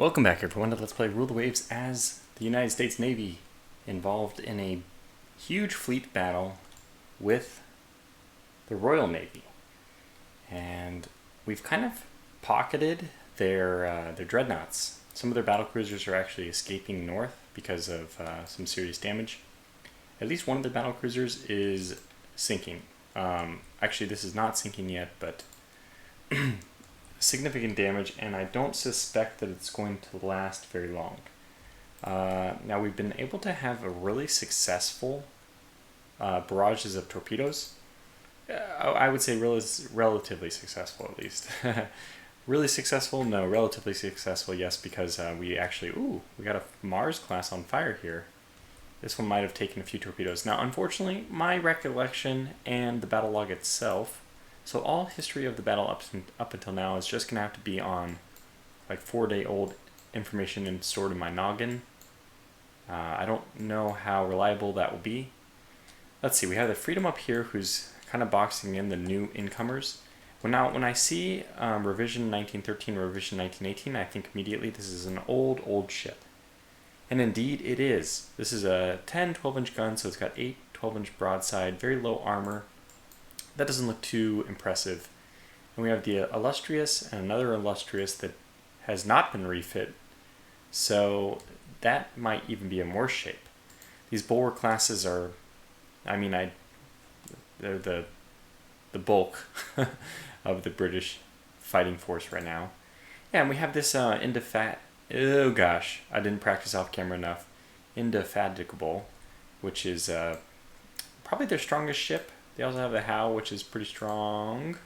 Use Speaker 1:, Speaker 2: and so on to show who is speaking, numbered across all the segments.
Speaker 1: Welcome back everyone to Let's Play Rule the Waves as the United States Navy involved in a huge fleet battle with the Royal Navy. And we've kind of pocketed their dreadnoughts. Some of their battlecruisers are actually escaping north because of some serious damage. At least one of their battlecruisers is sinking. Actually, this is not sinking yet, but significant damage, and I don't suspect that it's going to last very long. Now, we've been able to have a really successful barrages of torpedoes. I would say relatively successful, at least. Really successful? No. Relatively successful, yes, because we actually... we got a Mars class on fire here. This one might have taken a few torpedoes. Now, unfortunately, my recollection and the battle log itself, so all history of the battle up until now is just going to have to be on like 4-day-old information and stored in my noggin. I don't know how reliable that will be. Let's see, we have the Freedom up here who's kind of boxing in the new incomers. When I see revision 1913, revision 1918, I think immediately this is an old ship. And indeed it is. This is a 10 12-inch gun, so it's got 8 12-inch broadside, very low armor. That doesn't look too impressive. And we have the Illustrious and another Illustrious that has not been refit, so that might even be in worse shape. These Bulwark classes are, they're the bulk of the British fighting force right now. Yeah, and we have this oh gosh, I didn't practice off camera enough. Indefatigable, which is probably their strongest ship. They also have the Howe, which is pretty strong.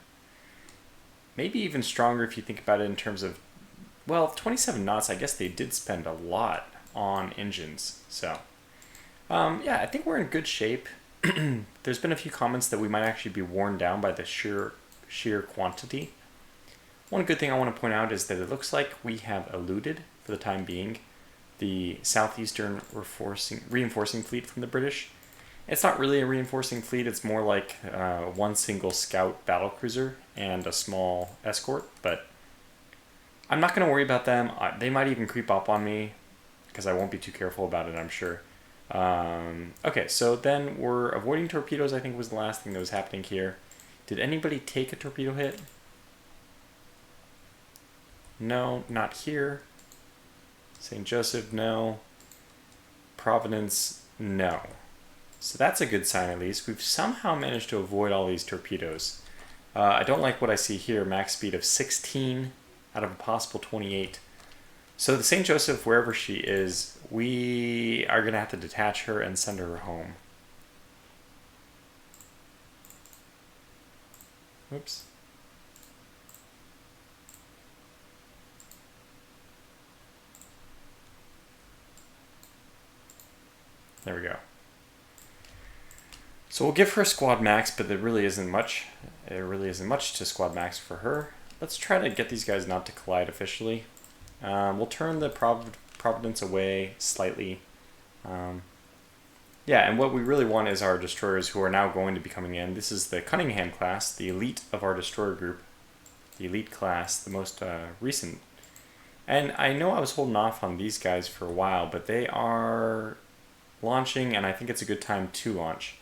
Speaker 1: Maybe even stronger if you think about it in terms of, well, 27 knots, I guess they did spend a lot on engines. So, yeah, I think we're in good shape. There's been a few comments that we might actually be worn down by the sheer quantity. One good thing I want to point out is that it looks like we have eluded, for the time being, the southeastern reinforcing fleet from the British. It's not really a reinforcing fleet, it's more like one single scout battlecruiser and a small escort, but I'm not going to worry about them. They might even creep up on me, because I won't be too careful about it, I'm sure. Okay, so then we're avoiding torpedoes, I think was the last thing that was happening here. Did anybody take a torpedo hit? No, not here. St. Joseph, no. Providence, no. So that's a good sign at least. We've somehow managed to avoid all these torpedoes. I don't like what I see here, max speed of 16 out of a possible 28. So the St. Joseph, wherever she is, we are going to have to detach her and send her home. Oops. There we go. So we'll give her squad max, but there really isn't much. There really isn't much to squad max for her. Let's try to get these guys not to collide officially. We'll turn the Providence away slightly. Yeah, and what we really want is our destroyers who are now going to be coming in. This is the Cunningham class, the elite of our destroyer group. The elite class, the most recent. And I know I was holding off on these guys for a while, but they are launching, and I think it's a good time to launch.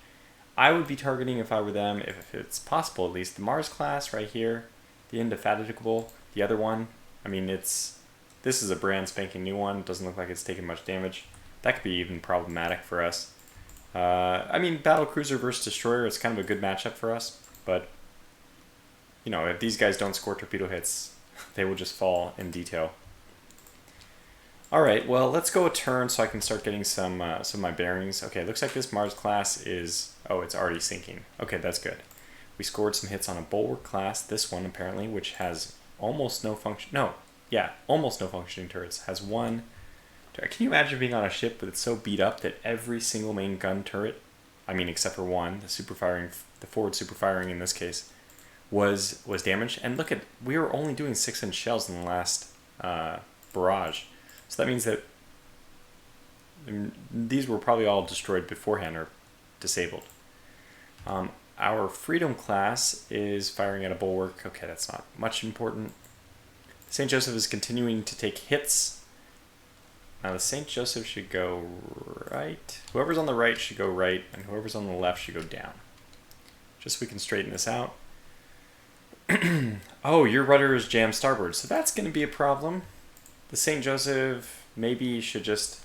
Speaker 1: I would be targeting, if I were them, if it's possible at least, the Mars class right here, the Indefatigable, the other one. This is a brand spanking new one. Doesn't look like it's taken much damage. That could be even problematic for us. Battle cruiser versus destroyer is kind of a good matchup for us, but if these guys don't score torpedo hits, they will just fall in detail. Alright, well, let's go a turn so I can start getting some of my bearings. Okay, looks like this Mars class is... oh, it's already sinking. Okay, that's good. We scored some hits on a Bulwark class, this one apparently, which has almost no function... almost no functioning turrets. Has one... Can you imagine being on a ship that's so beat up that every single main gun turret, except for one, the forward super firing in this case, was damaged? And look we were only doing 6-inch shells in the last barrage. So that means that these were probably all destroyed beforehand or disabled. Our Freedom class is firing at a Bulwark. Okay, that's not much important. St. Joseph is continuing to take hits Now the St. Joseph should go right. Whoever's on the right should go right, and whoever's on the left should go down. Just so we can straighten this out. Oh, your rudder is jammed starboard, so that's going to be a problem. The St. Joseph maybe should just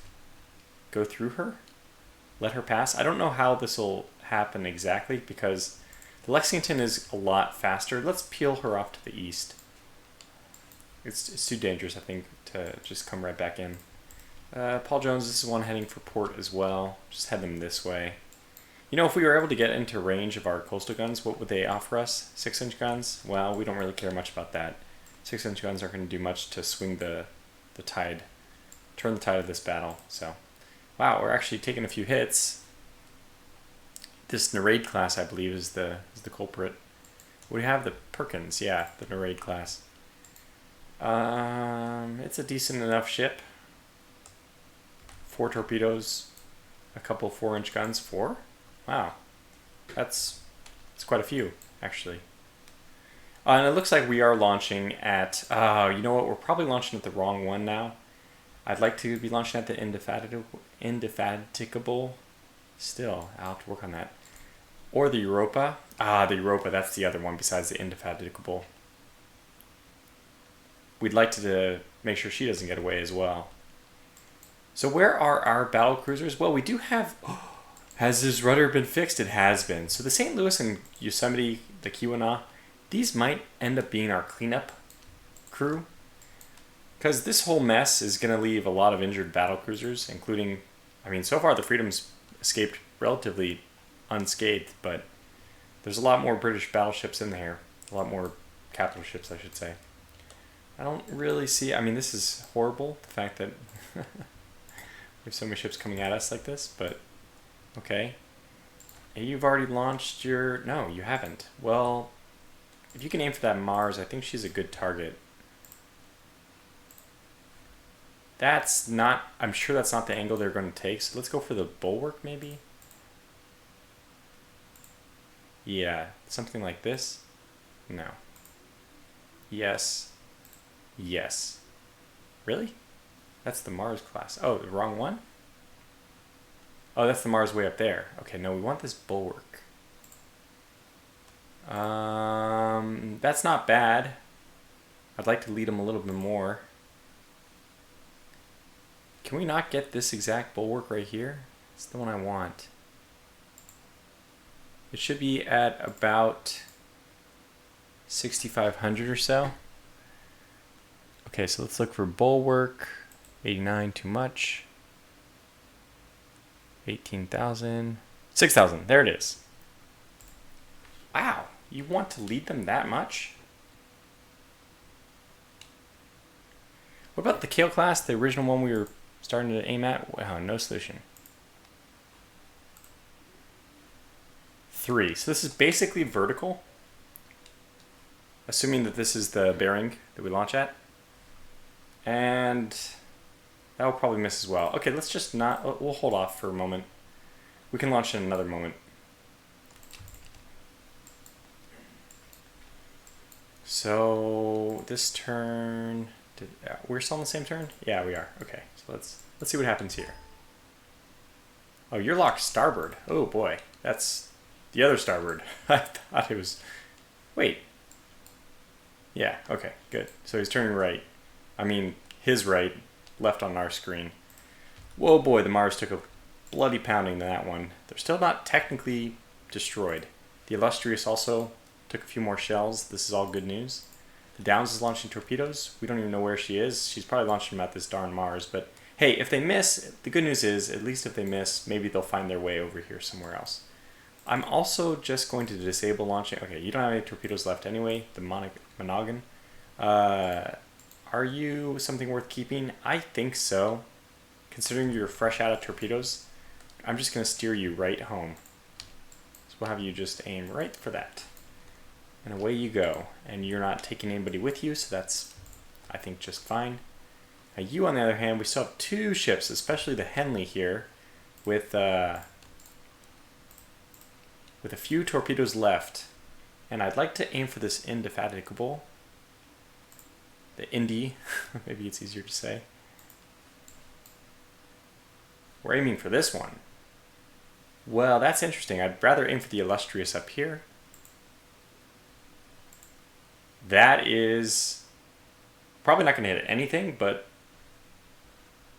Speaker 1: go through her, let her pass. I don't know how this will happen exactly because the Lexington is a lot faster. Let's peel her off to the east. It's too dangerous, I think, to just come right back in. Paul Jones, this is one heading for port as well. Just head them this way. You know, if we were able to get into range of our coastal guns, what would they offer us? 6-inch guns? Well, we don't really care much about that. 6-inch guns aren't going to do much to swing the tide, turn the tide of this battle. So, wow, we're actually taking a few hits. This Narade class, I believe, is the culprit. We have the Perkins, yeah, the Narade class. It's a decent enough ship. 4 torpedoes, a couple 4-inch guns. 4? Wow, that's quite a few, actually. And it looks like we are launching at, you know what, we're probably launching at the wrong one now. I'd like to be launching at the Indefatigable. Still, I'll have to work on that. Or the Europa. The Europa, that's the other one besides the Indefatigable. We'd like to make sure she doesn't get away as well. So where are our battle cruisers? Well, we do have... Has his rudder been fixed? It has been. So the St. Louis and Yosemite, the Keweenaw, these might end up being our cleanup crew. Because this whole mess is going to leave a lot of injured battle cruisers, including... I mean, so far the Freedom's escaped relatively unscathed, but there's a lot more British battleships in there. A lot more capital ships, I should say. I don't really see... I mean, this is horrible, the fact that we have so many ships coming at us like this, but... Okay. You've already launched your... No, you haven't. Well, if you can aim for that Mars, I think she's a good target. That's not... I'm sure that's not the angle they're going to take, so let's go for the bulwark, maybe? Yeah, something like this? No. Yes. Yes. Really? That's the Mars class. Oh, the wrong one? Oh, that's the Mars way up there. Okay, no, we want this bulwark. That's not bad. I'd like to lead them a little bit more. Can we not get this exact bulwark right here? It's the one I want. It should be at about 6,500 or so. Okay, so let's look for bulwark. 89, too much. 18,000. 6,000, there it is. Wow, you want to lead them that much? What about the Kale class, the original one we were starting to aim at? Wow, no solution. 3, so this is basically vertical. Assuming that this is the bearing that we launch at. And that will probably miss as well. Okay, let's just not... We'll hold off for a moment. We can launch in another moment. So this turn... we're still on the same turn? Yeah, we are. Okay, so let's see what happens here. Oh, you're locked starboard. Oh boy, that's the other starboard. I thought it was... Wait. Yeah, okay, good. So he's turning right. I mean, his right, left on our screen. Whoa boy, the Mars took a bloody pounding to that one. They're still not technically destroyed. The Illustrious also took a few more shells. This is all good news. The Downs is launching torpedoes. We don't even know where she is. She's probably launching them at this darn Mars. But hey, if they miss, the good news is, at least if they miss, maybe they'll find their way over here somewhere else. I'm also just going to disable launching. Okay, you don't have any torpedoes left anyway. The Monoghan. Are you something worth keeping? I think so. Considering you're fresh out of torpedoes, I'm just going to steer you right home. So we'll have you just aim right for that. And away you go. And you're not taking anybody with you, so that's, I think, just fine. Now you, on the other hand, we still have 2 ships, especially the Henley here, with a few torpedoes left. And I'd like to aim for this Indefatigable. The Indy, maybe it's easier to say. We're aiming for this one. Well, that's interesting. I'd rather aim for the illustrious up here. That is probably not going to hit anything, but...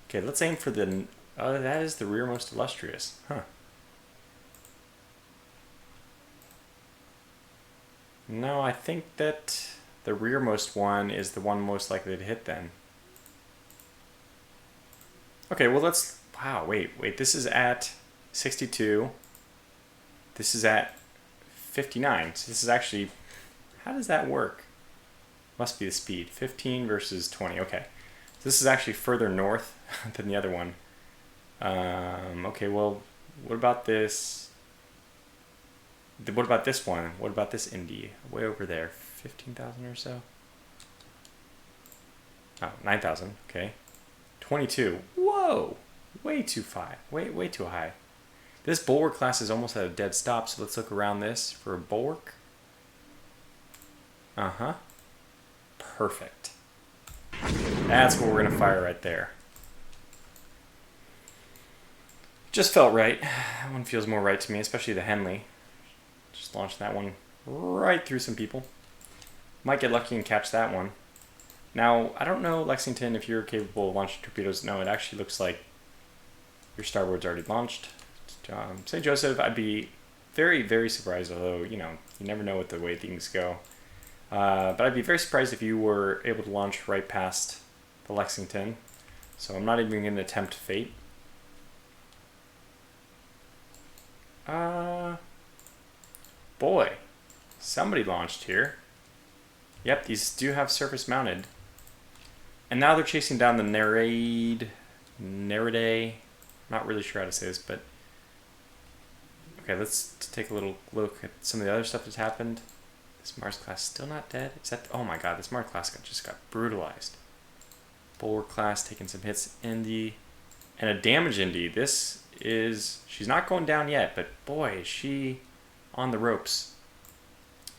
Speaker 1: Okay, let's aim for the... Oh, that is the rearmost illustrious. Huh. No, I think that the rearmost one is the one most likely to hit then. Okay, well let's... Wow, wait. This is at 62. This is at 59. So this is actually... How does that work? Must be the speed. 15 versus 20. Okay. So this is actually further north than the other one. Okay, well, what about this? What about this one? What about this Indy? Way over there. 15,000 or so? Oh, 9,000. Okay. 22. Whoa! Way too high. Way too high. This bulwark class is almost at a dead stop, so let's look around this for a bulwark. Uh-huh. Perfect. That's what we're going to fire right there. Just felt right. That one feels more right to me, especially the Henley. Just launched that one right through some people. Might get lucky and catch that one. Now, I don't know, Lexington, if you're capable of launching torpedoes. No, it actually looks like your starboard's already launched. St. Joseph, I'd be very, very surprised, although, you know, you never know what the way things go. But I'd be very surprised if you were able to launch right past the Lexington. So I'm not even going to attempt fate. Boy, somebody launched here. Yep, these do have surface mounted. And now they're chasing down the Neride. Not really sure how to say this, but... Okay, let's take a little look at some of the other stuff that's happened. This Mars class still not dead? Is that... Oh my god, this Mars class just got brutalized. Bulwark class taking some hits. Indy. And a damage Indy. This is... She's not going down yet, but boy, is she on the ropes.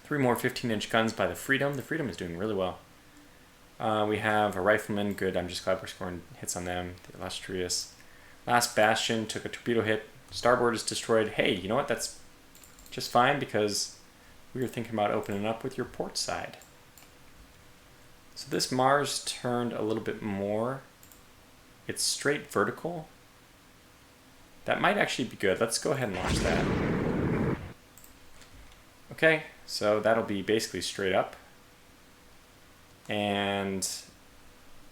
Speaker 1: 3 more 15-inch guns by the Freedom. The Freedom is doing really well. We have a rifleman. Good, I'm just glad we're scoring hits on them. The illustrious. Last Bastion took a torpedo hit. Starboard is destroyed. Hey, you know what? That's just fine because we were thinking about opening up with your port side. So this Mars turned a little bit more. It's straight vertical. That might actually be good. Let's go ahead and launch that. Okay, so that'll be basically straight up. And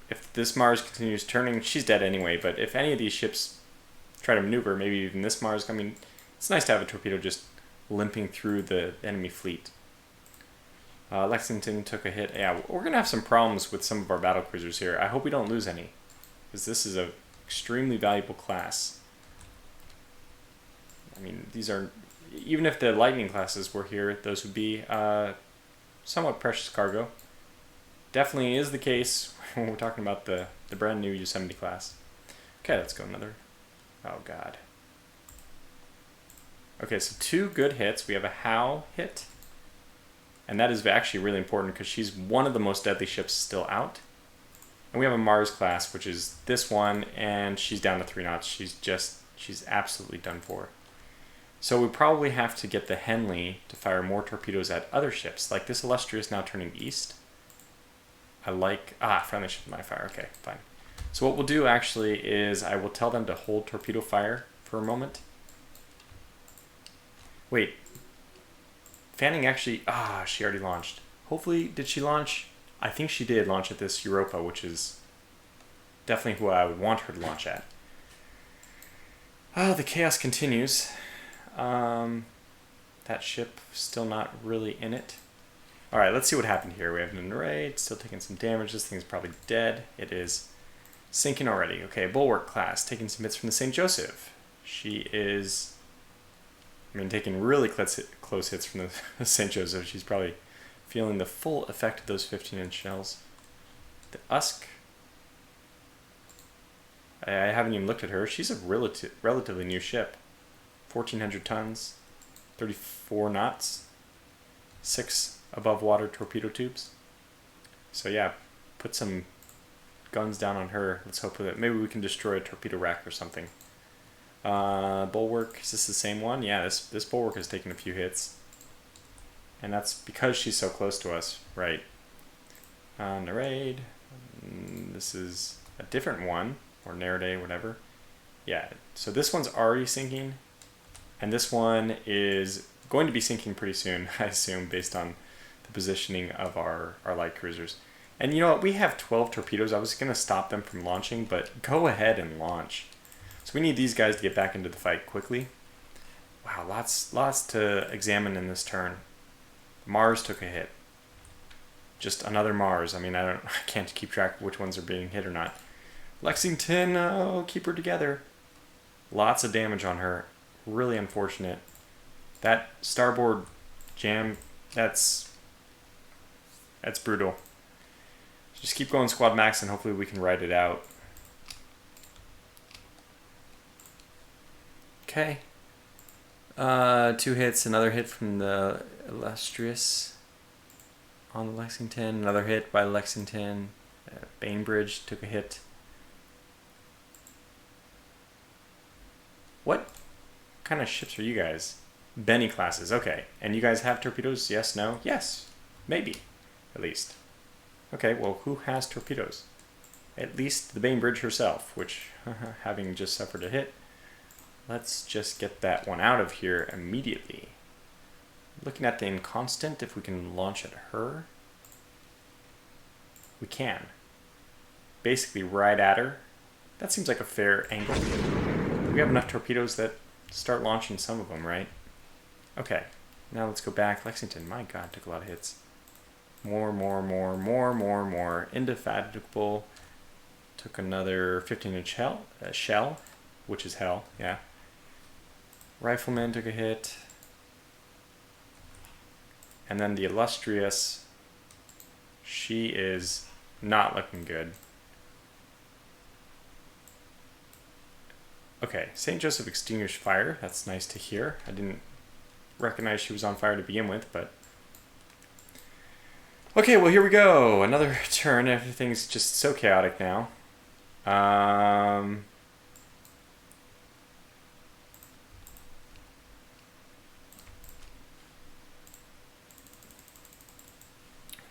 Speaker 1: if this Mars continues turning, she's dead anyway, but if any of these ships try to maneuver, maybe even this Mars, I mean, it's nice to have a torpedo just limping through the enemy fleet. Lexington took a hit. Yeah, we're going to have some problems with some of our battle cruisers here. I hope we don't lose any, because this is an extremely valuable class. I mean, these are... Even if the Lightning classes were here, those would be somewhat precious cargo. Definitely is the case when we're talking about the brand new Yosemite class. Okay, let's go another. Oh, God. Okay, so 2 good hits. We have a Howe hit. And that is actually really important because she's one of the most deadly ships still out. And we have a Mars class, which is this one, and she's down to 3 knots. She's absolutely done for. So we probably have to get the Henley to fire more torpedoes at other ships, like this Illustrious now turning east. I like... friendly ship my fire. Okay, fine. So what we'll do actually is I will tell them to hold torpedo fire for a moment. Wait. Fanning actually... she already launched. Hopefully, did she launch? I think she did launch at this Europa, which is definitely who I would want her to launch at. The chaos continues. That ship still not really in it. Alright, let's see what happened here. We have an array, still taking some damage. This thing's probably dead. It is sinking already. Okay, Bulwark class, taking some hits from the St. Joseph. She is, taking really close hits from the St. Joseph. She's probably feeling the full effect of those 15-inch shells. The Usk. I haven't even looked at her. She's a relatively new ship. 1,400 tons, 34 knots, 6 above water torpedo tubes. So yeah, put some guns down on her. Let's hope that maybe we can destroy a torpedo rack or something. Bulwark, is this the same one? Yeah, this bulwark has taken a few hits. And that's because she's so close to us, right? Narrade. This is a different one, or Narrade, whatever. Yeah, so this one's already sinking, and this one is going to be sinking pretty soon, I assume, based on the positioning of our light cruisers. And you know what, we have 12 torpedoes. I was going to stop them from launching, but go ahead and launch. So we need these guys to get back into the fight quickly. Wow, lots to examine in this turn. Mars took a hit. Just another Mars. I mean, I can't keep track of which ones are being hit or not. Lexington, oh, keep her together. Lots of damage on her. Really unfortunate. That starboard jam, that's brutal. Just keep going squad max and hopefully we can ride it out. Okay. 2 hits, another hit from the Illustrious on the Lexington, another hit by Lexington. Bainbridge took a hit. What kind of ships are you guys? Benny classes, okay. And you guys have torpedoes? Yes, no? Yes, maybe, at least. Okay, well, who has torpedoes? At least the Bainbridge herself, which, having just suffered a hit, let's just get that one out of here immediately. Looking at the Inconstant, if we can launch at her. We can. Basically right at her. That seems like a fair angle. We have enough torpedoes that start launching some of them, right? Okay, now let's go back. Lexington, my god, took a lot of hits. More. Indefatigable took another 15-inch shell, which is hell, yeah. Rifleman took a hit. And then the Illustrious, she is not looking good. Okay, St. Joseph extinguished fire. That's nice to hear. I didn't recognize she was on fire to begin with, but... Okay, well, here we go. Another turn. Everything's just so chaotic now.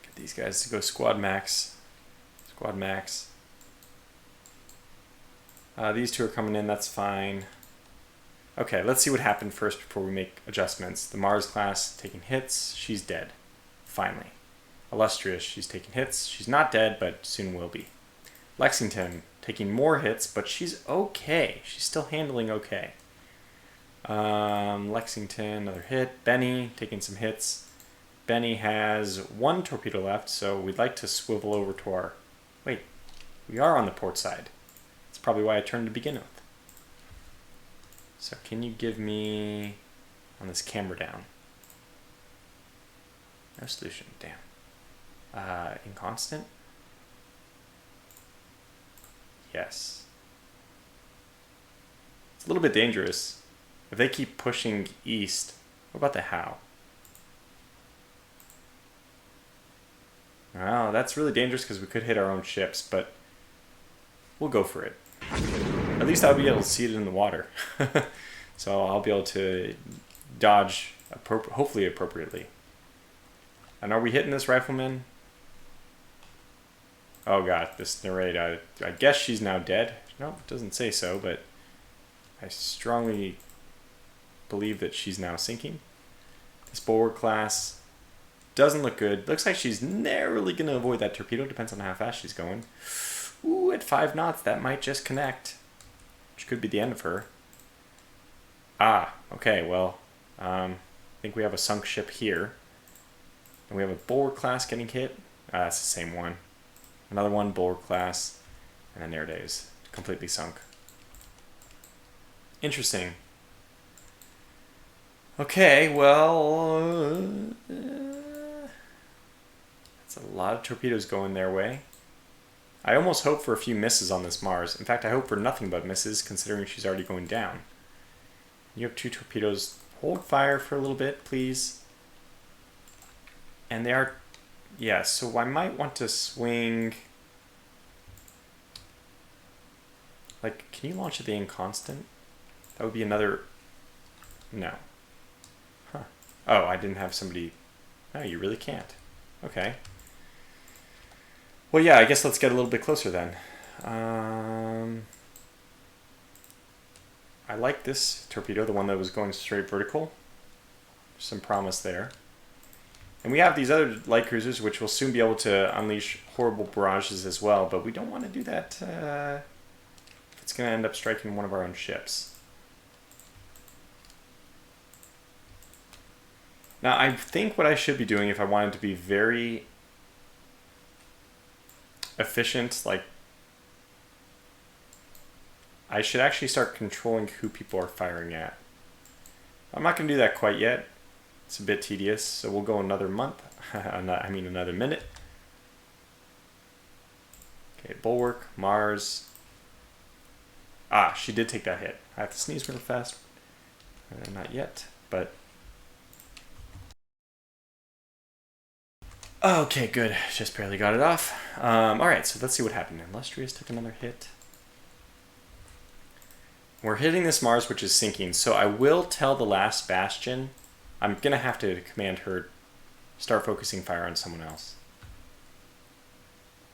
Speaker 1: Get these guys to go squad max. Squad max. These two are coming in, that's fine. Okay, let's see what happened first before we make adjustments. The Mars class taking hits, she's dead. Finally. Illustrious, she's taking hits. She's not dead, but soon will be. Lexington, taking more hits, but she's okay. She's still handling okay. Lexington, another hit. Benny, taking some hits. Benny has 1 torpedo left, so we'd like to swivel over to our... Wait, we are on the port side. That's probably why I turned to begin with. So can you give me... on this camera down? No solution, damn. Inconstant? Yes. It's a little bit dangerous. If they keep pushing east, what about the Howe? Well, that's really dangerous because we could hit our own ships, but we'll go for it. At least I'll be able to see it in the water. So I'll be able to dodge, hopefully appropriately. And are we hitting this rifleman? Oh god, this Narrade, I guess she's now dead. No, it doesn't say so, but I strongly believe that she's now sinking. This Bulwark class doesn't look good. Looks like she's narrowly going to avoid that torpedo. Depends on how fast she's going. Ooh, at 5 knots, that might just connect. Which could be the end of her. Ah, okay, well, I think we have a sunk ship here. And we have a Bulwark class getting hit. That's the same one. Another one, Bulwark class. And then Narrade is completely sunk. Interesting. Okay, well... that's a lot of torpedoes going their way. I almost hope for a few misses on this Mars. In fact, I hope for nothing but misses, considering she's already going down. You have 2 torpedoes. Hold fire for a little bit, please. And they are... yeah, so I might want to swing... like, can you launch at the Inconstant? That would be another... No. Huh. Oh, I didn't have somebody... No, you really can't. Okay. Well, yeah, I guess let's get a little bit closer then. I like this torpedo, the one that was going straight vertical. Some promise there. And we have these other light cruisers, which will soon be able to unleash horrible barrages as well, but we don't want to do that if it's going to end up striking one of our own ships. Now, I think what I should be doing if I wanted to be very efficient, like, I should actually start controlling who people are firing at. I'm not going to do that quite yet. It's a bit tedious, so we'll go another month. I mean another minute. Okay, Bulwark, Mars. Ah, she did take that hit. I have to sneeze real fast. Not yet, but... Okay, good. Just barely got it off. Alright, so let's see what happened. Illustrious took another hit. We're hitting this Mars, which is sinking, so I will tell the last Bastion. I'm going to have to command her start focusing fire on someone else.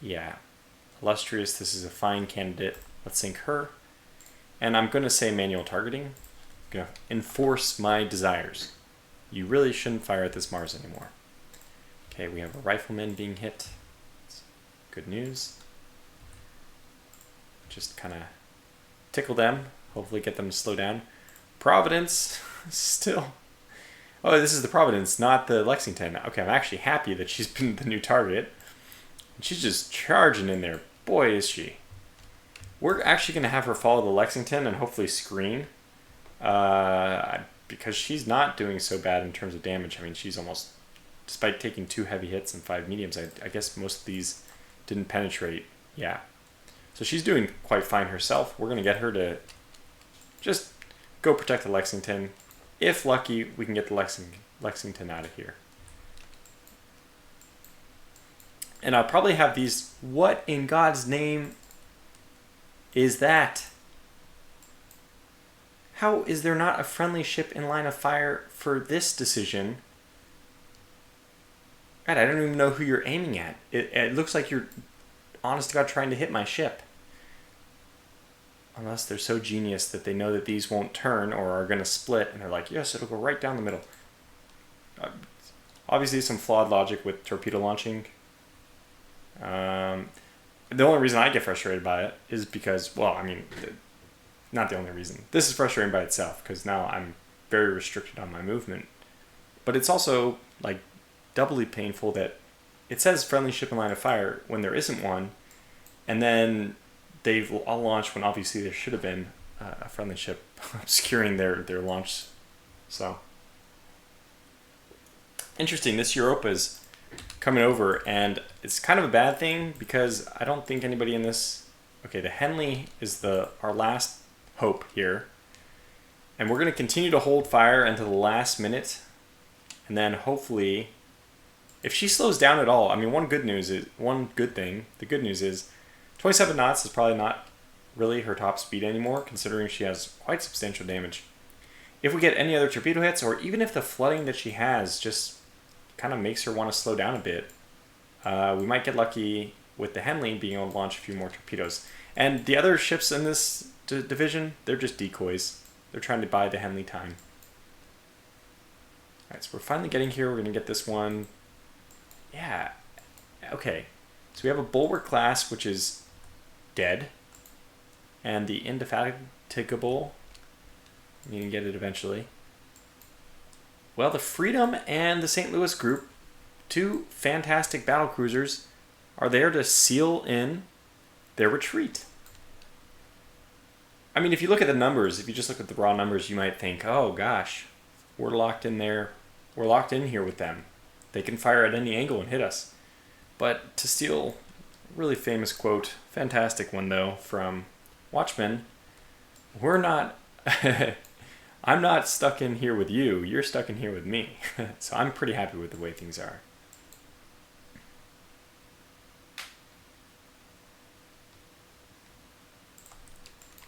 Speaker 1: Yeah. Illustrious, this is a fine candidate. Let's sink her. And I'm going to say manual targeting. I'm going to enforce my desires. You really shouldn't fire at this Mars anymore. Okay, we have a rifleman being hit. That's good news. Just kind of tickle them. Hopefully get them to slow down. Providence, still. Oh, this is the Providence, not the Lexington. Okay, I'm actually happy that she's been the new target. She's just charging in there. Boy, is she. We're actually going to have her follow the Lexington and hopefully screen. Because she's not doing so bad in terms of damage. I mean, she's almost, despite taking 2 heavy hits and 5 mediums, I guess most of these didn't penetrate. Yeah. So she's doing quite fine herself. We're going to get her to just go protect the Lexington. If lucky, we can get the Lexington out of here. And I'll probably have these... What in God's name is that? How is there not a friendly ship in line of fire for this decision? God, I don't even know who you're aiming at. It looks like you're, honest to God, trying to hit my ship. Unless they're so genius that they know that these won't turn or are going to split, and they're like, yes, it'll go right down the middle. Obviously, some flawed logic with torpedo launching. The only reason I get frustrated by it is because, well, I mean, not the only reason. This is frustrating by itself, because now I'm very restricted on my movement. But it's also, like, doubly painful that it says friendly ship in line of fire when there isn't one, and then they've all launched when obviously there should have been a friendly ship obscuring their launch. So interesting. This Europa's coming over, and it's kind of a bad thing because I don't think anybody in this... Okay, the Henley is our last hope here, and we're going to continue to hold fire until the last minute, and then hopefully, if she slows down at all, I mean, the good news is 27 knots is probably not really her top speed anymore, considering she has quite substantial damage. If we get any other torpedo hits, or even if the flooding that she has just kind of makes her want to slow down a bit, we might get lucky with the Henley being able to launch a few more torpedoes. And the other ships in this division, they're just decoys. They're trying to buy the Henley time. Alright, so we're finally getting here. We're going to get this one. Yeah. Okay. So we have a Bulwark class, which is dead, and the Indefatigable, you can get it eventually. Well, the Freedom and the St. Louis group, 2 fantastic battle cruisers, are there to seal in their retreat. I mean, if you look at the numbers, if you just look at the raw numbers, you might think, oh gosh, we're locked in there, we're locked in here with them. They can fire at any angle and hit us. But to steal... Really famous quote, fantastic one though, from Watchmen. We're not, I'm not stuck in here with you, you're stuck in here with me. So I'm pretty happy with the way things are.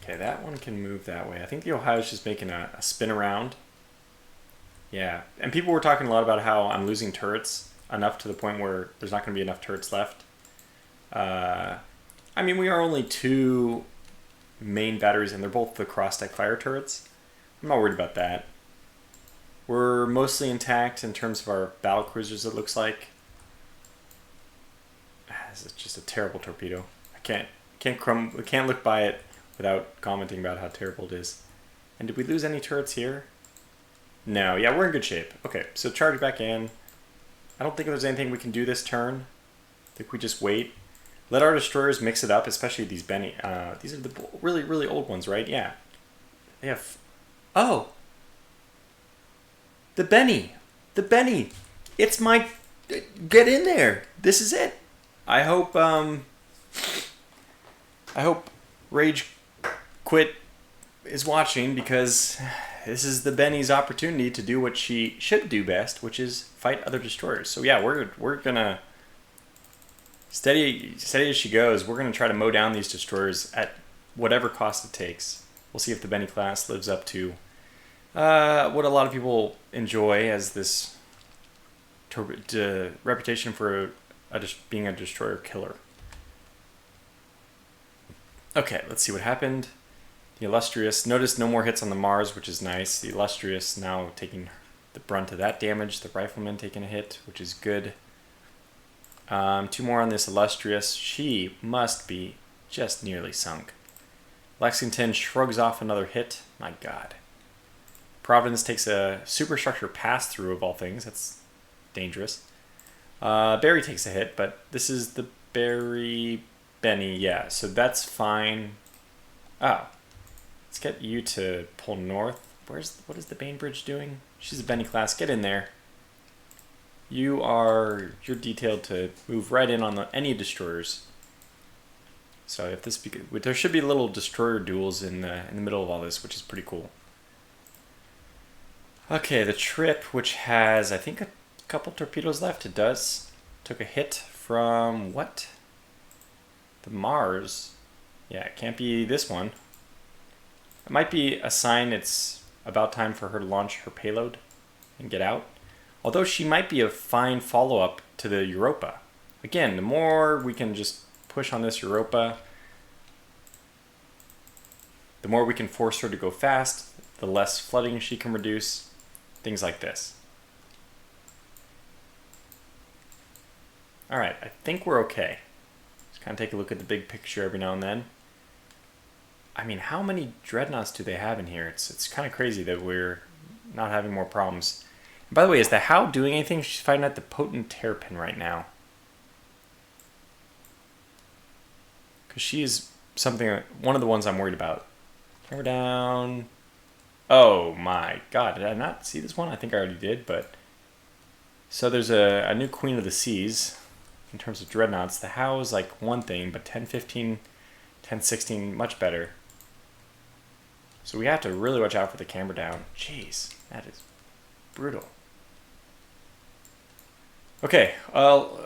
Speaker 1: Okay, that one can move that way. I think the Ohio's just making a spin around. Yeah, and people were talking a lot about how I'm losing turrets enough to the point where there's not going to be enough turrets left. I mean, we are only 2 main batteries, and they're both the cross-deck fire turrets. I'm not worried about that. We're mostly intact in terms of our battle cruisers, it looks like. This is just a terrible torpedo. I can't look by it without commenting about how terrible it is. And did we lose any turrets here? No, yeah, we're in good shape. Okay, so charge back in. I don't think there's anything we can do this turn. I think we just wait. Let our destroyers mix it up, especially these Benny. These are the really, really old ones, right? Yeah. They have... Oh! The Benny! The Benny! It's my... Get in there! This is it! I hope Rage Quit is watching, because this is the Benny's opportunity to do what she should do best, which is fight other destroyers. So yeah, we're gonna steady as she goes. We're gonna try to mow down these destroyers at whatever cost it takes. We'll see if the Benny class lives up to what a lot of people enjoy as this reputation for being a destroyer killer. Okay, let's see what happened. The Illustrious, notice no more hits on the Mars, which is nice. The Illustrious now taking the brunt of that damage. The Rifleman taking a hit, which is good. 2 more on this Illustrious. She must be just nearly sunk. Lexington shrugs off another hit. My God. Providence takes a superstructure pass-through of all things. That's dangerous. Barry takes a hit, but this is the Barry Benny. Yeah, so that's fine. Oh. Let's get you to pull north. What is the Bainbridge doing? She's a Benny class. Get in there. You're detailed to move right in on any destroyers. So if there should be little destroyer duels in the middle of all this, which is pretty cool. Okay, the Trip, which has I think a couple torpedoes left. It does. Took a hit from what? The Mars. Yeah, it can't be this one. It might be a sign it's about time for her to launch her payload and get out. Although she might be a fine follow-up to the Europa. Again, the more we can just push on this Europa, the more we can force her to go fast, the less flooding she can reduce, things like this. Alright, I think we're okay. Just kind of take a look at the big picture every now and then. I mean, how many dreadnoughts do they have in here? It's kind of crazy that we're not having more problems. And by the way, is the Howe doing anything? She's fighting at the Potent Terrapin right now. Because she's one of the ones I'm worried about. Camera down. Oh my God, did I not see this one? I think I already did, but... So there's a new Queen of the Seas in terms of dreadnoughts. The Howe is like one thing, but 10-15, 10-16, much better. So we have to really watch out for the camera down. Jeez, that is brutal. Okay, well,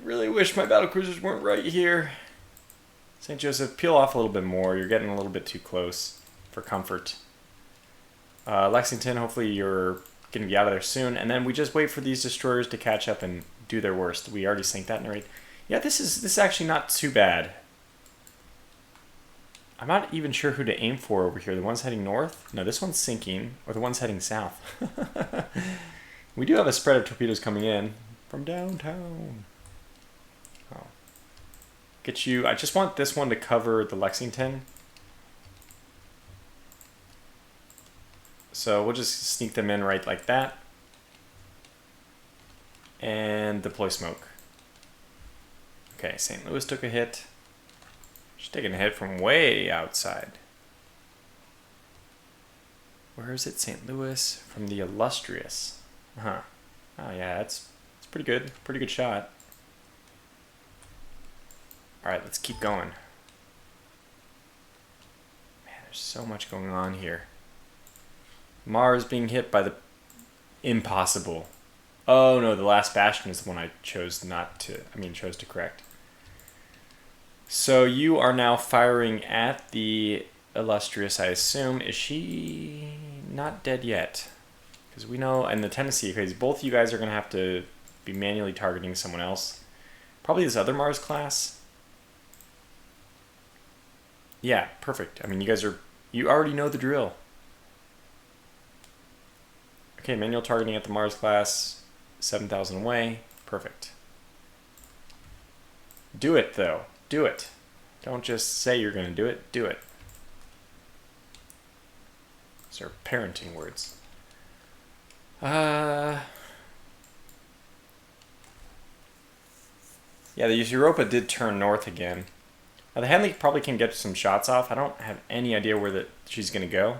Speaker 1: really wish my battlecruisers weren't right here. St. Joseph, peel off a little bit more. You're getting a little bit too close for comfort. Lexington, hopefully you're going to be out of there soon. And then we just wait for these destroyers to catch up and do their worst. We already sank that in the rate. Yeah, this is actually not too bad. I'm not even sure who to aim for over here. The ones heading north? No, this one's sinking. Or the ones heading south. We do have a spread of torpedoes coming in from downtown. Oh. Get you... I just want this one to cover the Lexington. So we'll just sneak them in right like that. And deploy smoke. Okay, St. Louis took a hit. She's taking a hit from way outside. Where is it? St. Louis from the Illustrious. Oh yeah, it's pretty good. Pretty good shot. Alright, let's keep going. Man, there's so much going on here. Mars being hit by the impossible. Oh no, the last bastion is the one I chose to correct. So you are now firing at the illustrious, I assume. Is she not dead yet? Because we know, and the Tennessee, because both of you guys are going to have to be manually targeting someone else. Probably this other Mars class. Yeah, perfect. I mean, you already know the drill. Okay, manual targeting at the Mars class, 7,000 away. Perfect. Do it, though. Do it. Don't just say you're going to do it. Do it. Those are parenting words. Yeah, the Europa did turn north again. Now, the Henley probably can get some shots off. I don't have any idea where she's going to go.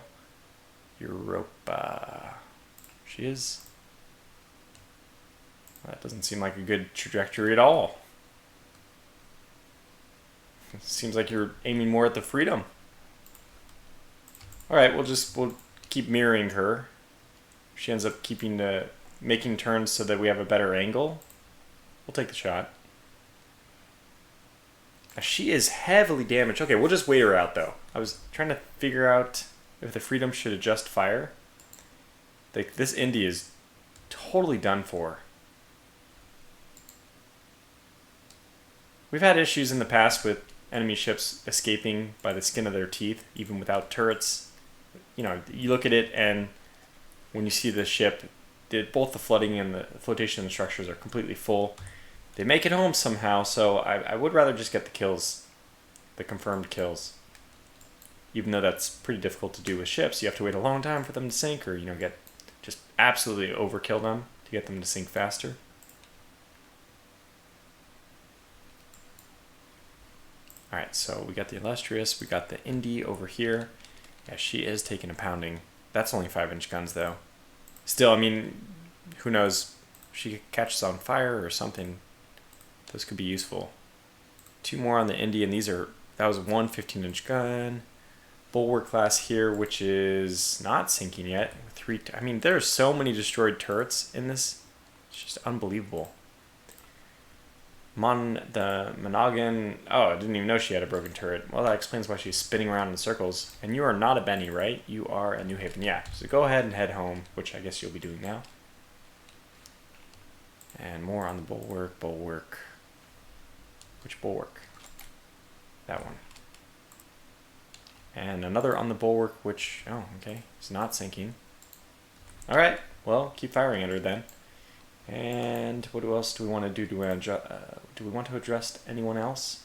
Speaker 1: Europa. She is. That doesn't seem like a good trajectory at all. It seems like you're aiming more at the Freedom. All right, we'll keep mirroring her. She ends up making turns so that we have a better angle. We'll take the shot. She is heavily damaged. Okay, we'll just wait her out though. I was trying to figure out if the Freedom should adjust fire. This Indy is totally done for. We've had issues in the past with enemy ships escaping by the skin of their teeth, even without turrets. You know, you look at it and when you see the ship, both the flooding and the flotation and the structures are completely full. They make it home somehow, so I would rather just get the kills, the confirmed kills. Even though that's pretty difficult to do with ships, you have to wait a long time for them to sink, or get just absolutely overkill them to get them to sink faster. All right, so we got the Illustrious, we got the Indy over here. Yeah, she is taking a pounding. That's only 5-inch guns though. Still, I mean, who knows? She catches on fire or something. Those could be useful. 2 more on the Indy, and that was one 15-inch gun. Bulwark class here, which is not sinking yet. I mean, there are so many destroyed turrets in this. It's just unbelievable. The Monaghan. Oh, I didn't even know she had a broken turret. Well, that explains why she's spinning around in circles. And you are not a Benny, right? You are a New Haven. Yeah, so go ahead and head home, which I guess you'll be doing now. And more on the Bulwark. Which Bulwark? That one. And another on the Bulwark, which, oh, okay, it's not sinking. All right, well, keep firing at her then. And what else do we want to do? Do we want to address anyone else?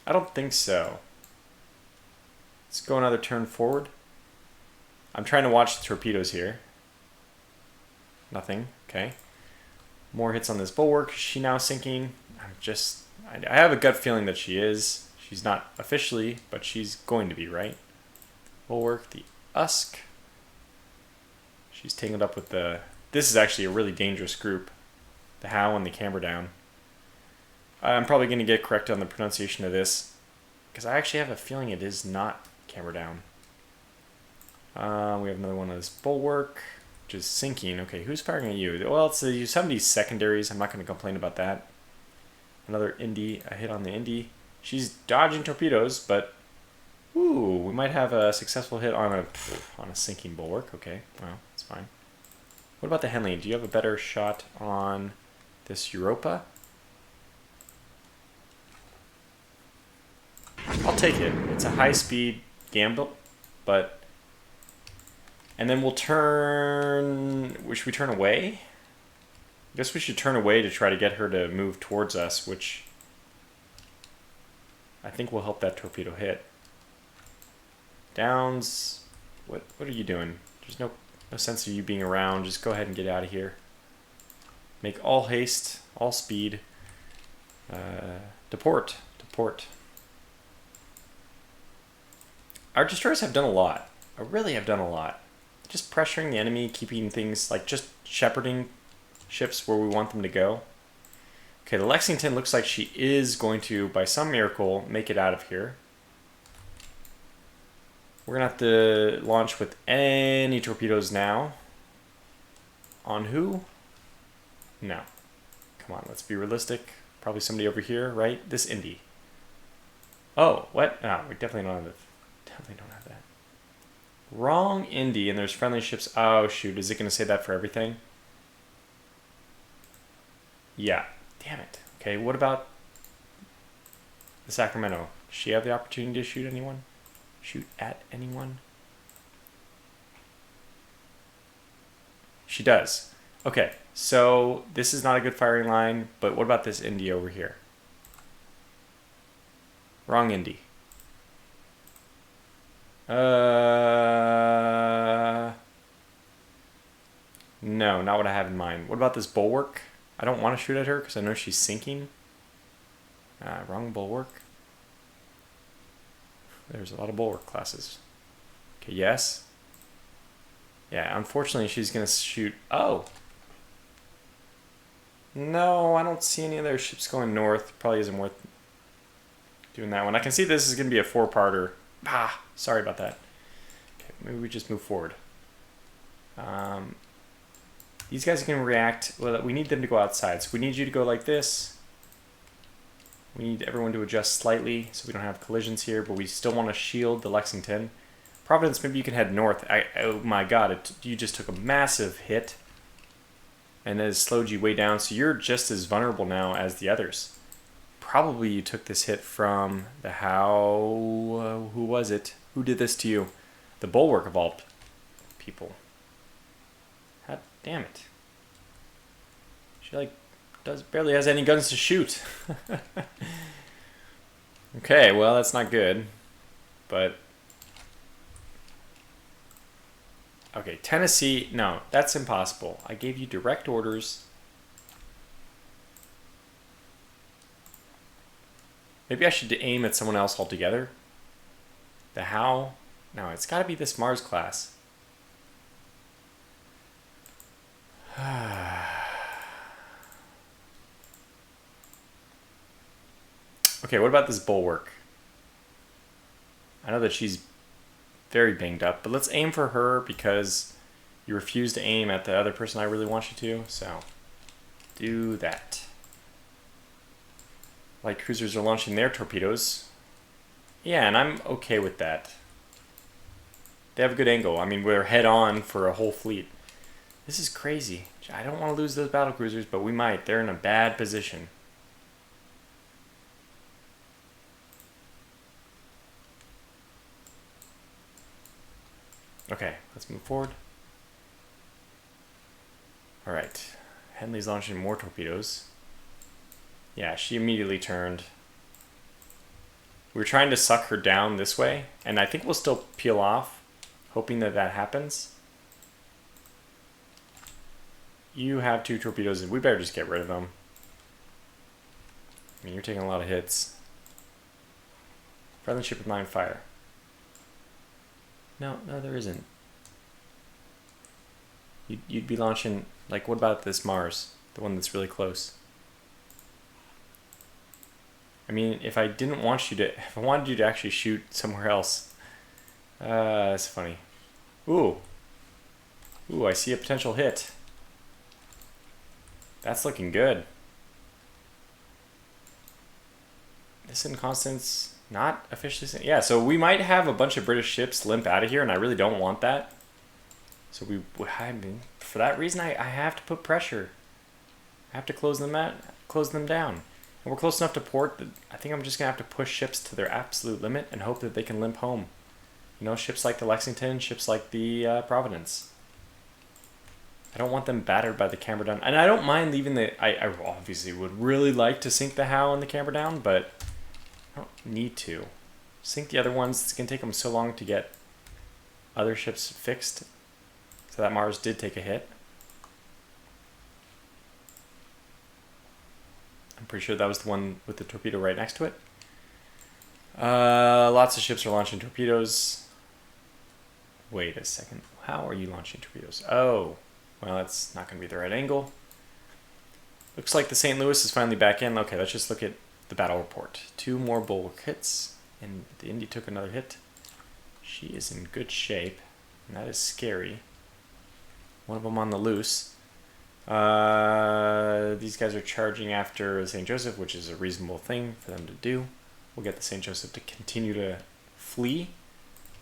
Speaker 1: I don't think so. Let's go another turn forward. I'm trying to watch the torpedoes here. Nothing. Okay. More hits on this Bulwark. Is she now sinking? I have a gut feeling that she is. She's not officially, but she's going to be, right? Bulwark, the Usk. She's tangled up with the... This is actually a really dangerous group. The Howe and the Camberdown. I'm probably going to get corrected on the pronunciation of this, because I actually have a feeling it is not Camberdown. We have another one of this Bulwark, which is sinking. Okay, who's firing at you? Well, it's the U-70 secondaries. I'm not going to complain about that. Another Indy, a hit on the Indy. She's dodging torpedoes, but ooh, we might have a successful hit on a sinking Bulwark. Okay, well, that's fine. What about the Henley? Do you have a better shot on this Europa? I'll take it. It's a high-speed gamble, but... And then we'll turn... Should we turn away? I guess we should turn away to try to get her to move towards us, which I think will help that torpedo hit. Downs, what are you doing? There's no sense of you being around. Just go ahead and get out of here. Make all haste, all speed. Deport. Our destroyers have done a lot. I really have done a lot. Just pressuring the enemy, keeping things like just shepherding ships where we want them to go. Okay, the Lexington looks like she is going to, by some miracle, make it out of here. We're going to have to launch with any torpedoes now. On who? No. Come on, let's be realistic. Probably somebody over here, right? This Indy. Oh, what? No, we definitely don't have that. Wrong Indy, and there's friendly ships. Oh, shoot. Is it going to say that for everything? Yeah. Damn it. Okay, what about the Sacramento? Does she have the opportunity to shoot anyone? Shoot at anyone? She does. Okay, so this is not a good firing line, but what about this Indy over here? Wrong Indy. No, not what I have in mind. What about this bulwark? I don't want to shoot at her because I know she's sinking. Wrong bulwark. There's a lot of bulwark classes. Okay, yes. Yeah, unfortunately she's going to shoot... Oh! No, I don't see any other ships going north. Probably isn't worth doing that one. I can see this is going to be a 4-parter. Ah, sorry about that. Okay, maybe we just move forward. These guys can react. Well, we need them to go outside. So we need you to go like this. We need everyone to adjust slightly so we don't have collisions here, but we still want to shield the Lexington. Providence, maybe you can head north. Oh my god, you just took a massive hit. And it has slowed you way down, so you're just as vulnerable now as the others. Probably you took this hit from the how... who was it? Who did this to you? The bulwark of all people. God damn it. She barely has any guns to shoot. Okay, well that's not good. But... Okay, Tennessee, no, that's impossible. I gave you direct orders. Maybe I should aim at someone else altogether. The how? No, it's got to be this Mars class. Okay, what about this bulwark? I know that she's very banged up, but let's aim for her because you refuse to aim at the other person I really want you to, so do that. Light cruisers are launching their torpedoes. Yeah, and I'm okay with that. They have a good angle. I mean, we're head on for a whole fleet. This is crazy. I don't want to lose those battle cruisers, but we might. They're in a bad position. Okay, let's move forward. Alright, Henley's launching more torpedoes. Yeah, she immediately turned. We were trying to suck her down this way, and I think we'll still peel off, hoping that that happens. You have 2 torpedoes, and we better just get rid of them. I mean, you're taking a lot of hits. Friendly ship with 9 fire. No, there isn't. You'd be launching, like, what about this Mars? The one that's really close. I mean, if I didn't want you to, if I wanted you to actually shoot somewhere else. That's funny. Ooh, I see a potential hit. That's looking good. This in Constance... Not officially saying. Yeah, so we might have a bunch of British ships limp out of here, and I really don't want that. So I mean, for that reason, I have to put pressure. I have to close them down. And we're close enough to port that I think I'm just gonna have to push ships to their absolute limit and hope that they can limp home. You know, ships like the Lexington, ships like the Providence. I don't want them battered by the Camberdown, and I don't mind leaving the. I obviously would really like to sink the Howe and the Camberdown, but. I don't need to. Sink the other ones. It's going to take them so long to get other ships fixed. So that Mars did take a hit. I'm pretty sure that was the one with the torpedo right next to it. Lots of ships are launching torpedoes. Wait a second. How are you launching torpedoes? Oh, well, that's not going to be the right angle. Looks like the St. Louis is finally back in. Okay, let's just look at the battle report. 2 more bulwark hits, and the Indy took another hit. She is in good shape, and that is scary. One of them on the loose. These guys are charging after the St. Joseph, which is a reasonable thing for them to do. We'll get the St. Joseph to continue to flee.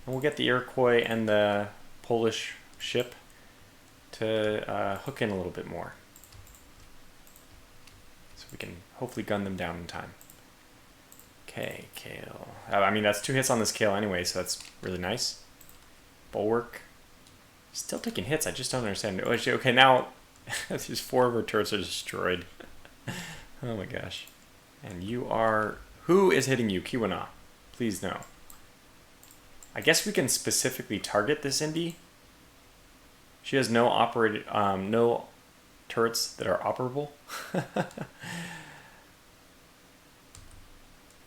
Speaker 1: And we'll get the Iroquois and the Polish ship to hook in a little bit more. So we can hopefully gun them down in time. Okay, Kale. I mean, that's 2 hits on this Kale anyway, so that's really nice. Bulwark. Still taking hits, I just don't understand. Okay, now these 4 of our turrets are destroyed. Oh my gosh. And you are... Who is hitting you? Kiwana. Please no. I guess we can specifically target this Indy. She has no no turrets that are operable.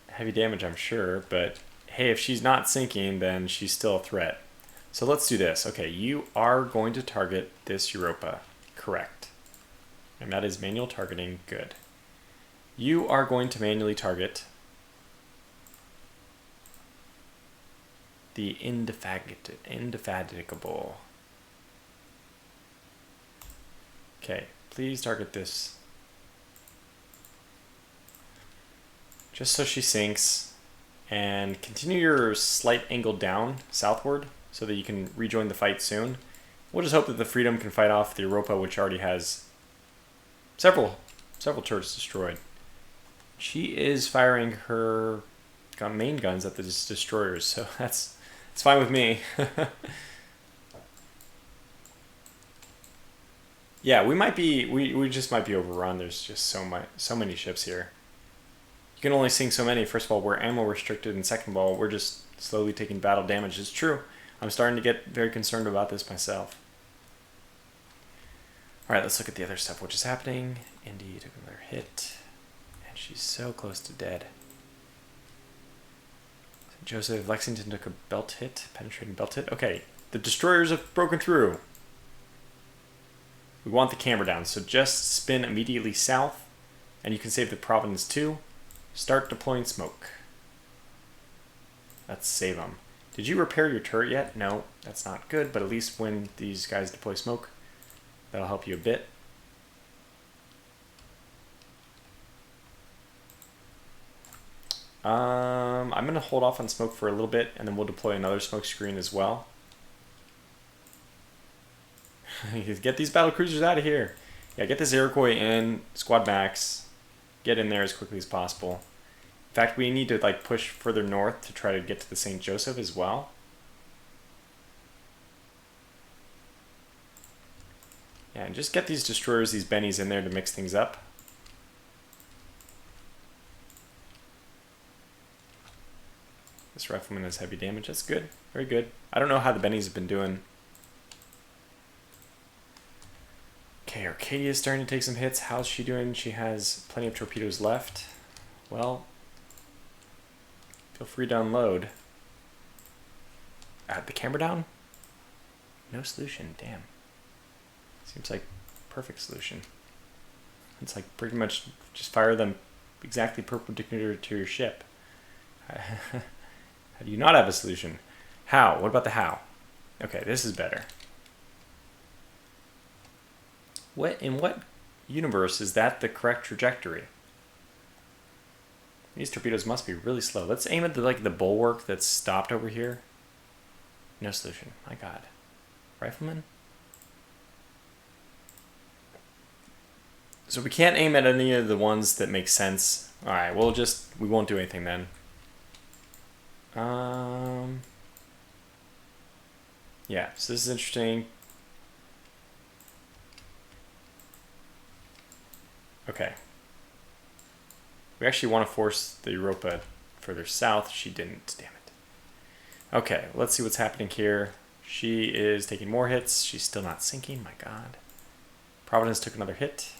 Speaker 1: Heavy damage, I'm sure, but hey, if she's not sinking, then she's still a threat. So let's do this. Okay, you are going to target this Europa. Correct. And that is manual targeting. Good. You are going to manually target the indefatigable. Okay, please target this. Just so she sinks. And continue your slight angle down southward so that you can rejoin the fight soon. We'll just hope that the Freedom can fight off the Europa, which already has several turrets destroyed. She is firing her main guns at the destroyers, so it's fine with me. Yeah, we just might be overrun. There's just so many ships here. You can only sink so many. First of all, we're ammo restricted, and second of all, we're just slowly taking battle damage. It's true. I'm starting to get very concerned about this myself. Alright, let's look at the other stuff. Which is happening. Indy took another hit. And she's so close to dead. Joseph Lexington took a belt hit. Penetrating belt hit. Okay, the destroyers have broken through. We want the camera down, so just spin immediately south. And you can save the Providence too. Start deploying smoke. Let's save them. Did you repair your turret yet? No, that's not good, but at least when these guys deploy smoke, that'll help you a bit. I'm going to hold off on smoke for a little bit, and then we'll deploy another smoke screen as well. Get these battle cruisers out of here. Yeah, get this Iroquois in, squad max, get in there as quickly as possible. In fact, we need to like push further north to try to get to the St. Joseph as well. Yeah, and just get these destroyers, these bennies in there to mix things up. This rifleman has heavy damage. That's good. Very good. I don't know how the bennies have been doing. Okay, Arcadia is starting to take some hits. How's she doing? She has plenty of torpedoes left. Well, feel free to unload. The camera down? No solution. Damn. Seems like perfect solution. It's like pretty much just fire them exactly perpendicular to your ship. How do you not have a solution? How? What about the how? Okay, this is better. In what universe is that the correct trajectory? These torpedoes must be really slow. Let's aim at the bulwark that's stopped over here. No solution. My God. Rifleman? So we can't aim at any of the ones that make sense. Alright, we won't do anything then. Yeah, so this is interesting. Okay. We actually want to force the Europa further south. She didn't, damn it. Okay, let's see what's happening here. She is taking more hits. She's still not sinking, my God. Providence took another hit.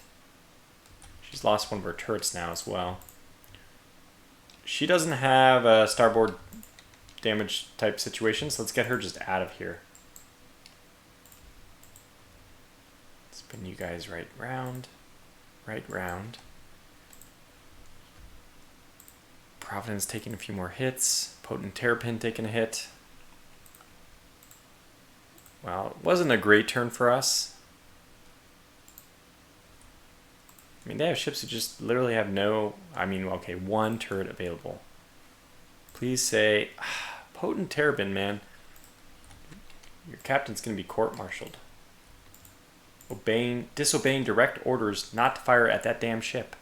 Speaker 1: She's lost one of her turrets now as well. She doesn't have a starboard damage type situation, so let's get her just out of here. Spin you guys right round. Right round. Providence taking a few more hits. Potent Terrapin taking a hit. Well, it wasn't a great turn for us. I mean, they have ships that just literally have no, I mean, okay, one turret available. Please say, potent Terrabin, man. Your captain's going to be court-martialed. Disobeying direct orders not to fire at that damn ship.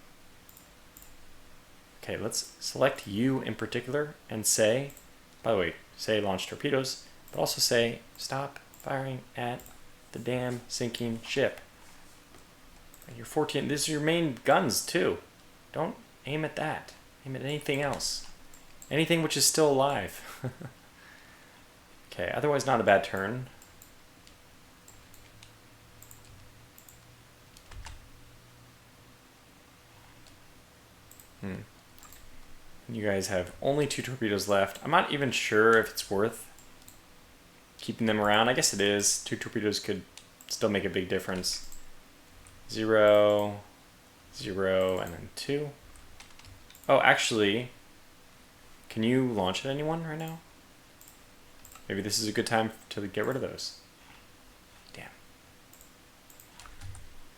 Speaker 1: Okay, let's select you in particular and say, by the way, say launch torpedoes, but also say stop firing at the damn sinking ship. You're 14, this is your main guns too. Don't aim at that. Aim at anything else. Anything which is still alive. Okay, otherwise not a bad turn. You guys have only 2 torpedoes left. I'm not even sure if it's worth keeping them around. I guess it is. 2 torpedoes could still make a big difference. 0, 0, and then 2. Oh, actually, can you launch at anyone right now? Maybe this is a good time to get rid of those. Damn.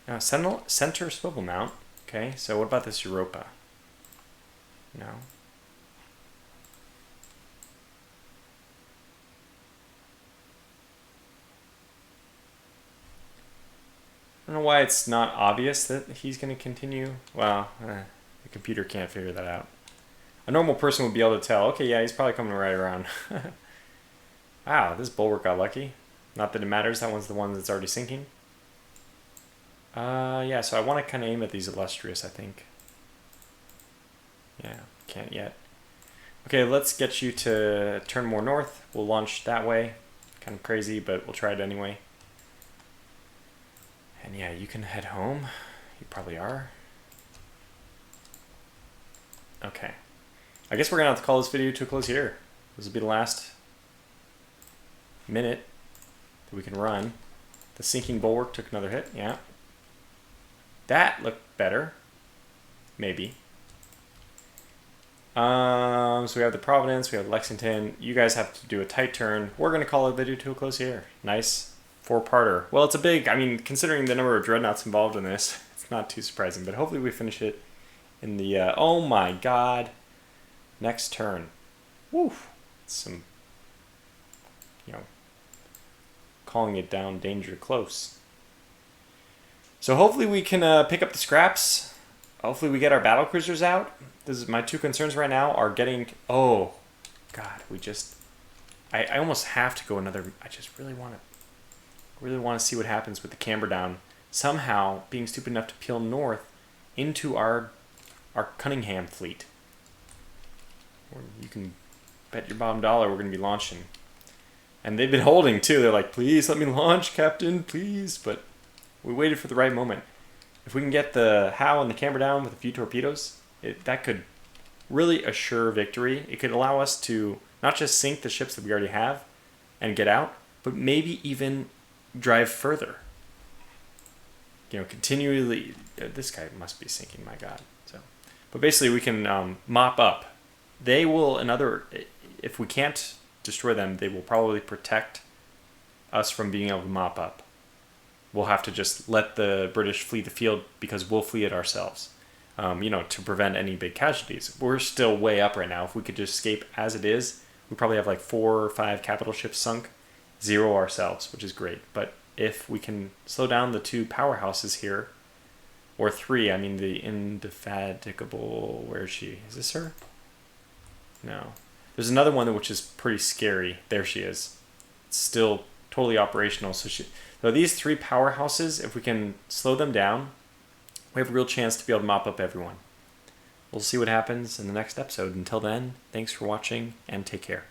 Speaker 1: Now, center swivel mount. Okay, so what about this Europa? No. I don't know why it's not obvious that he's going to continue. Well, the computer can't figure that out. A normal person would be able to tell, okay, yeah, he's probably coming right around. Wow, this bulwark got lucky. Not that it matters, that one's the one that's already sinking. Yeah, so I want to kind of aim at these illustrious, I think. Yeah, can't yet. Okay, let's get you to turn more north. We'll launch that way. Kind of crazy, but we'll try it anyway. And yeah, you can head home. You probably are. Okay. I guess we're going to have to call this video to a close here. This will be the last minute that we can run. The sinking bulwark took another hit. Yeah. That looked better. Maybe. So we have the Providence, we have Lexington. You guys have to do a tight turn. We're going to call the video to a close here. Nice 4-parter. Well, it's a big, I mean, considering the number of dreadnoughts involved in this, it's not too surprising. But hopefully we finish it in the, oh my god, next turn. Woo! Some, you know, calling it down danger close. So hopefully we can pick up the scraps. Hopefully we get our battle cruisers out. This is my 2 concerns right now are getting, oh god, we just, I almost have to go another, I just really want to see what happens with the camber down. Somehow being stupid enough to peel north into our Cunningham fleet. You can bet your bottom dollar we're going to be launching. And they've been holding too. They're like, please let me launch, Captain, please. But we waited for the right moment. If we can get the Howe and the camber down with a few torpedoes, that could really assure victory. It could allow us to not just sink the ships that we already have and get out, but maybe even drive further. You know, continually, this guy must be sinking, my god. So, but basically we can mop up. They will, if we can't destroy them, they will probably protect us from being able to mop up. We'll have to just let the British flee the field because we'll flee it ourselves. You know, to prevent any big casualties. We're still way up right now. If we could just escape as it is, we probably have like 4 or 5 capital ships sunk, 0 ourselves, which is great. But if we can slow down the 2 powerhouses here, or 3, I mean the indefatigable, where is she? Is this her? No. There's another one which is pretty scary. There she is. It's still totally operational. So these 3 powerhouses, if we can slow them down, we have a real chance to be able to mop up everyone. We'll see what happens in the next episode. Until then, thanks for watching and take care.